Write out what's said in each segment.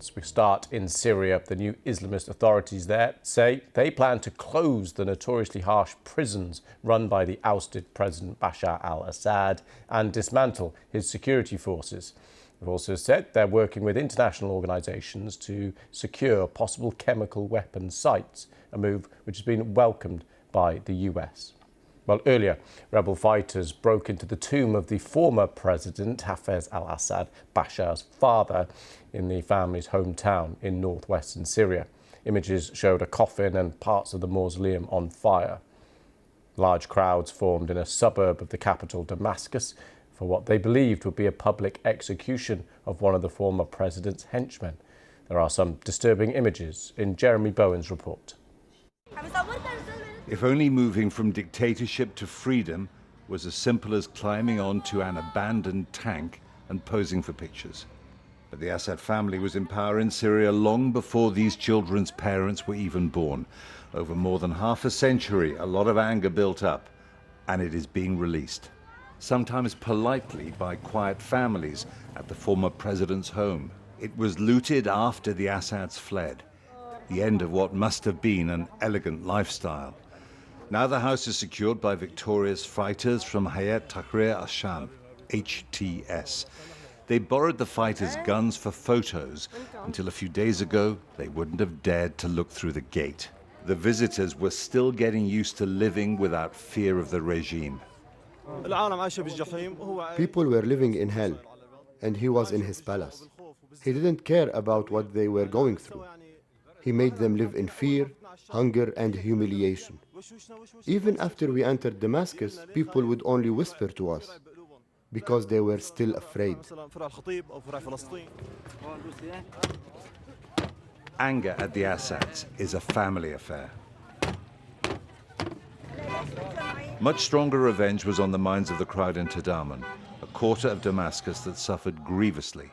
As we start in Syria, the new Islamist authorities there say they plan to close the notoriously harsh prisons run by the ousted President Bashar al-Assad and dismantle his security forces. They've also said they're working with international organisations to secure possible chemical weapon sites, a move which has been welcomed by the US. Well, earlier, rebel fighters broke into the tomb of the former president, Hafez al-Assad, Bashar's father, in the family's hometown in northwestern Syria. Images showed a coffin and parts of the mausoleum on fire. Large crowds formed in a suburb of the capital, Damascus, for what they believed would be a public execution of one of the former president's henchmen. There are some disturbing images in Jeremy Bowen's report. If only moving from dictatorship to freedom was as simple as climbing onto an abandoned tank and posing for pictures. But the Assad family was in power in Syria long before these children's parents were even born. Over more than half a century, a lot of anger built up, and it is being released. Sometimes politely by quiet families at the former president's home. It was looted after the Assads fled. The end of what must have been an elegant lifestyle. Now the house is secured by victorious fighters from Hayat Tahrir al-Sham, HTS. They borrowed the fighters' guns for photos until a few days ago they wouldn't have dared to look through the gate. The visitors were still getting used to living without fear of the regime. People were living in hell, and he was in his palace. He didn't care about what they were going through. He made them live in fear, hunger, and humiliation. Even after we entered Damascus, people would only whisper to us because they were still afraid. Anger at the Assads is a family affair. Much stronger revenge was on the minds of the crowd in Tadaman, a quarter of Damascus that suffered grievously.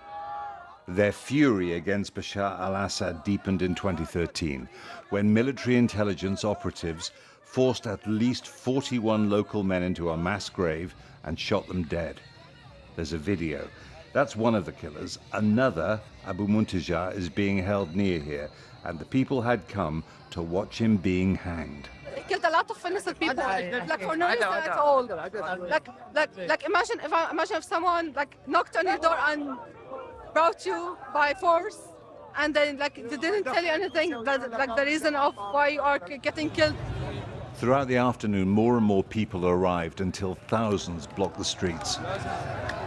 Their fury against Bashar al-Assad deepened in 2013, when military intelligence operatives forced at least 41 local men into a mass grave and shot them dead. There's a video. That's one of the killers. Another, Abu Mohammed, is being held near here, and the people had come to watch him being hanged. He killed a lot of innocent people, like for no reason at all. Like imagine if someone knocked on your door and brought you by force, and then they didn't tell you anything, the reason of why you are getting killed. Throughout the afternoon, more and more people arrived until thousands blocked the streets.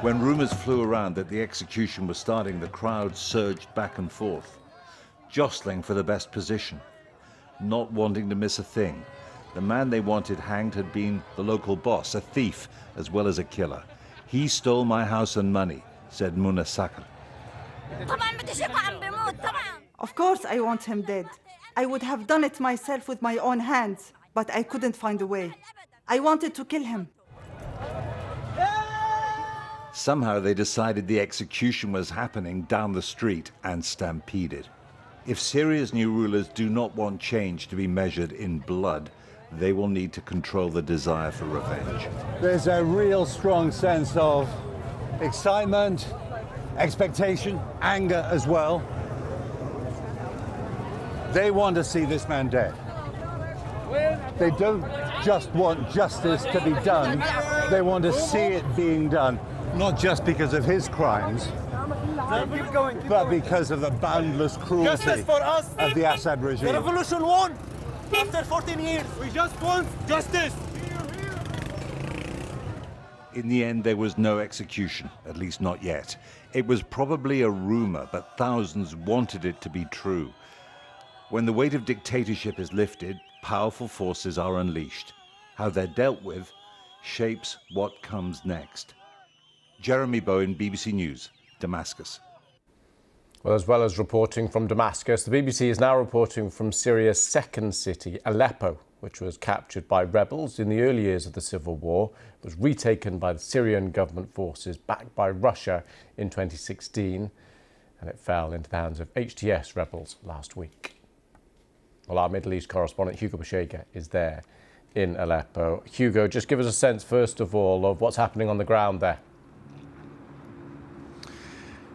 When rumors flew around that the execution was starting, the crowd surged back and forth, jostling for the best position, not wanting to miss a thing. The man they wanted hanged had been the local boss, a thief as well as a killer. He stole my house and money, said Muna Sakr. Of course I want him dead. I would have done it myself with my own hands, but I couldn't find a way. I wanted to kill him. Somehow they decided the execution was happening down the street and stampeded. If Syria's new rulers do not want change to be measured in blood, they will need to control the desire for revenge. There's a real strong sense of excitement, expectation, anger as well. They want to see this man dead. They don't just want justice to be done, they want to see it being done, not just because of his crimes, but because of the boundless cruelty of the Assad regime. The revolution won after 14 years. We just want justice. In the end, there was no execution, at least not yet. It was probably a rumor, but thousands wanted it to be true. When the weight of dictatorship is lifted, powerful forces are unleashed. How they're dealt with shapes what comes next. Jeremy Bowen, BBC News, Damascus. Well, as well as reporting from Damascus, the BBC is now reporting from Syria's second city, Aleppo, which was captured by rebels in the early years of the civil war, was retaken by the Syrian government forces backed by Russia in 2016, and it fell into the hands of HTS rebels last week. Well, our Middle East correspondent Hugo Bashar is there in Aleppo. Hugo, just give us a sense, first of all, of what's happening on the ground there.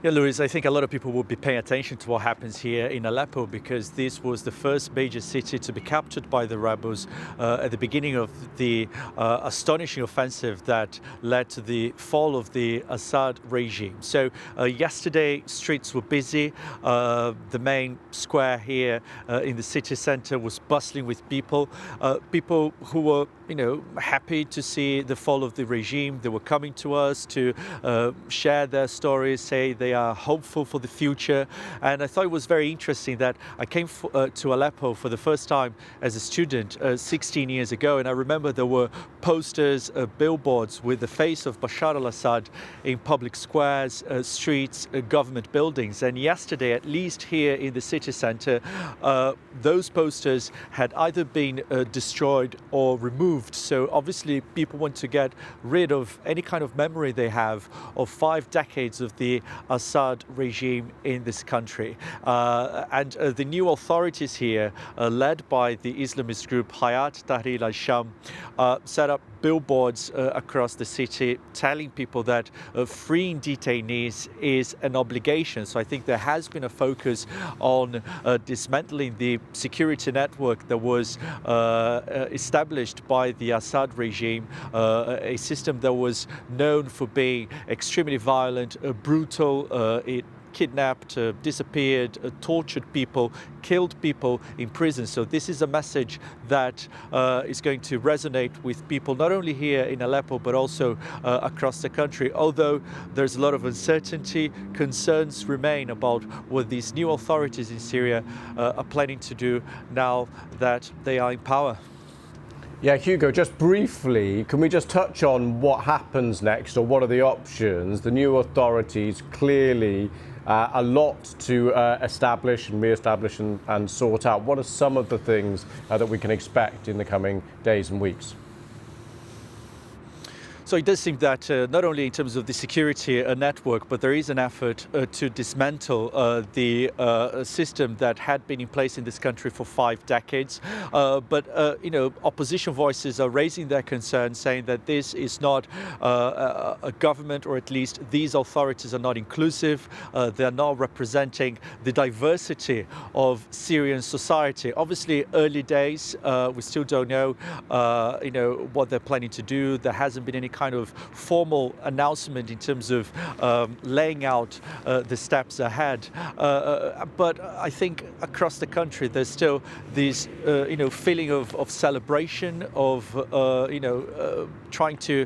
Yeah, Louis, I think a lot of people will be paying attention to what happens here in Aleppo, because this was the first major city to be captured by the rebels at the beginning of the astonishing offensive that led to the fall of the Assad regime. So yesterday, streets were busy. The main square here in the city center was bustling with people, people who were, happy to see the fall of the regime. They were coming to us to share their stories, say they are hopeful for the future. And I thought it was very interesting that I came to Aleppo for the first time as a student 16 years ago, and I remember there were posters, billboards with the face of Bashar al-Assad in public squares, streets, government buildings. And yesterday, at least here in the city center, those posters had either been destroyed or removed. So obviously people want to get rid of any kind of memory they have of 5 decades of the Assad regime in this country. And the new authorities here, led by the Islamist group Hayat Tahrir al-Sham, set up billboards across the city telling people that freeing detainees is an obligation. So I think there has been a focus on dismantling the security network that was established by the Assad regime, a system that was known for being extremely violent, brutal. It kidnapped, disappeared, tortured people, killed people in prison. So this is a message that is going to resonate with people not only here in Aleppo but also across the country. Although there's a lot of uncertainty, concerns remain about what these new authorities in Syria are planning to do now that they are in power. Yeah, Hugo, just briefly, can we just touch on what happens next, or what are the options? The new authorities clearly a lot to establish and re-establish and sort out. What are some of the things that we can expect in the coming days and weeks? So it does seem that not only in terms of the security network, but there is an effort to dismantle the system that had been in place in this country for 5 decades. But opposition voices are raising their concerns, saying that this is not a government, or at least these authorities are not inclusive. They are not representing the diversity of Syrian society. Obviously, early days, we still don't know, what they're planning to do. There hasn't been any kind of formal announcement in terms of laying out the steps ahead. But I think across the country there's still this feeling of celebration, of trying to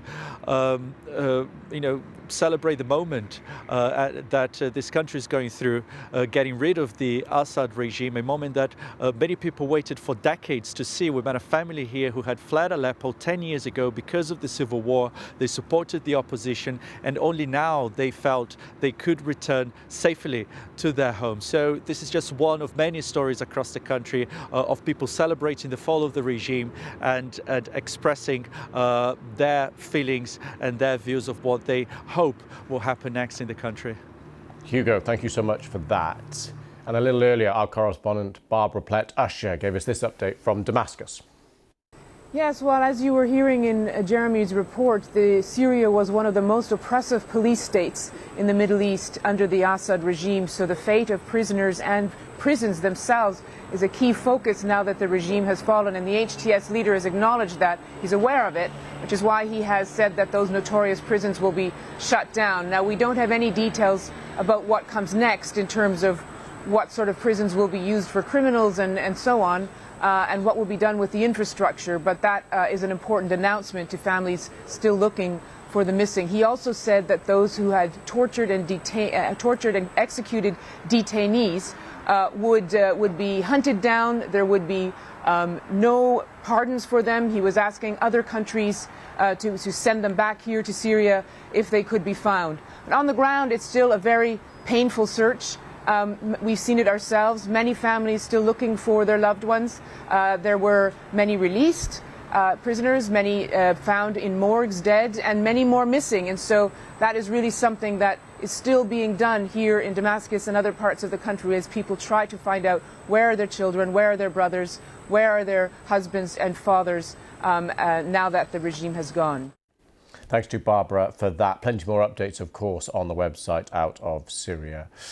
celebrate the moment that this country is going through, getting rid of the Assad regime, a moment that many people waited for decades to see. We met a family here who had fled Aleppo 10 years ago because of the civil war. They supported the opposition, and only now they felt they could return safely to their home. So this is just one of many stories across the country of people celebrating the fall of the regime and expressing their feelings and their views of what they hope will happen next in the country. Hugo, thank you so much for that. And a little earlier, our correspondent Barbara Plett-Usher gave us this update from Damascus. Yes, well, as you were hearing in Jeremy's report, Syria was one of the most oppressive police states in the Middle East under the Assad regime. So the fate of prisoners and prisons themselves is a key focus now that the regime has fallen. And the HTS leader has acknowledged that. He's aware of it, which is why he has said that those notorious prisons will be shut down. Now, we don't have any details about what comes next in terms of what sort of prisons will be used for criminals and so on. And what will be done with the infrastructure, but that is an important announcement to families still looking for the missing. He also said that those who had tortured and executed detainees would be hunted down. There would be no pardons for them. He was asking other countries to send them back here to Syria if they could be found. But on the ground, it's still a very painful search. We've seen it ourselves, many families still looking for their loved ones. There were many released prisoners, many found in morgues dead, and many more missing. And so that is really something that is still being done here in Damascus and other parts of the country as people try to find out where are their children, where are their brothers, where are their husbands and fathers now that the regime has gone. Thanks to Barbara for that. Plenty more updates, of course, on the website Out of Syria.